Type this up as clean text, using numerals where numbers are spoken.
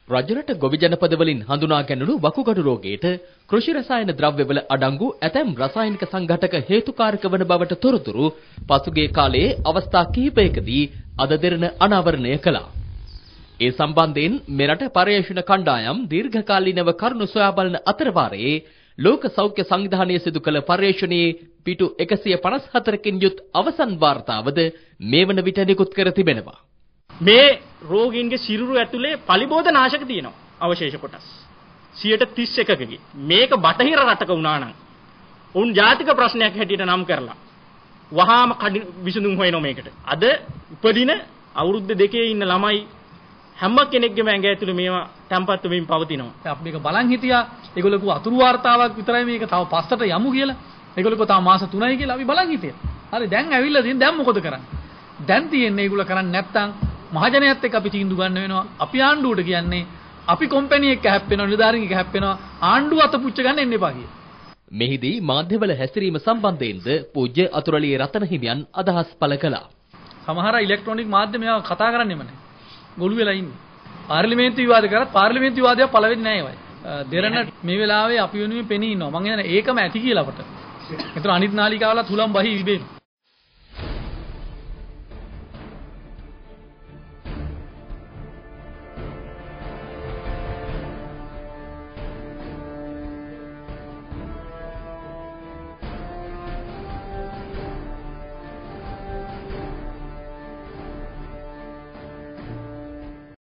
රජරට ගොවි ජනපදවලින් හඳුනා ගැනුණු වකුගඩු රෝගයට කෘෂි රසායන ද්‍රව්‍යවල අඩංගු ඇතැම් රසායනික සංඝටක හේතුකාරක වන බවට තොරතුරු පසුගිය කාලයේ අවස්ථා කිහිපයකදී අද දෙරණ අනාවරණය කළා. ඒ සම්බන්ධයෙන් මෙරට පර්යේෂණ කණ්ඩායම් දීර්ඝකාලීනව කරුණු සොයා බලන අතරවාරයේ ලෝක සෞඛ්‍ය සංවිධානය සිදු කළ පර්යේෂණයේ පිටු 154කින් යුත් අවසන් වාර්තාවද මේ වන විට නිකුත් කර තිබෙනවා. මේ රෝගීන්ගේ සිරුරු ඇතුලේ පලිබෝධ නාශක තියෙනවා අවශේෂ කොටස් 31%කගේ. මේක බටහිර රටක වුණා නම් උන් ජාතික ප්‍රශ්නයක් හැටියට නම් කරලා වහාම විසඳුම් හොයනවා මේකට. අද උපදින අවුරුද්ද දෙකේ ඉන්න ළමයි හැම කෙනෙක්ගේම ඇඟ ඇතුලේ මේවා තැම්පත් වෙමින් පවතිනවා. අපි මේක බලන් හිටියා. ඒගොල්ලෝ අතුරු වාර්තාවක් විතරයි මේක තව පස්සට යමු කියලා. ඒගොල්ලෝ තව මාස 3යි කියලා අපි බලන් හිටියා. හරි දැන් ඇවිල්ලා තියෙන දැන් මොකද කරන්නේ? දැන් තියෙන්නේ ඒගොල්ලෝ කරන්නේ නැත්තම් මහජනයාත් එක්ක අපි තීන්දුව ගන්න වෙනවා. අපි ආණ්ඩුවට කියන්නේ අපි කම්පැනි එක හැප්පෙනවා, නිලධාරීන් එක හැප්පෙනවා. ආණ්ඩුව අත පුච්ච ගන්න එන්න එපා කියලා. මෙහිදී මාධ්‍යවල හැසිරීම සම්බන්ධයෙන්ද පූජ්‍ය අතුරලියේ රතන හිමියන් අදහස් පළ කළා. සමහර ඉලෙක්ට්‍රොනික මාධ්‍යම මේවා කතා කරන්නේම නැහැ. ගොළු වෙලා ඉන්නේ. පාර්ලිමේන්තු විවාද කරත් පාර්ලිමේන්තු විවාදයක් පළ වෙන්නේ නැහැ ඒවයි. දෙරණ මේ වෙලාවේ අපි වෙනුවෙන් පෙනී ඉන්නවා. මම කියන්නේ ඒකම ඇති කියලා අපට. ඒතර අනිත් නාලිකාවලත් හුලම් බහි විබේන.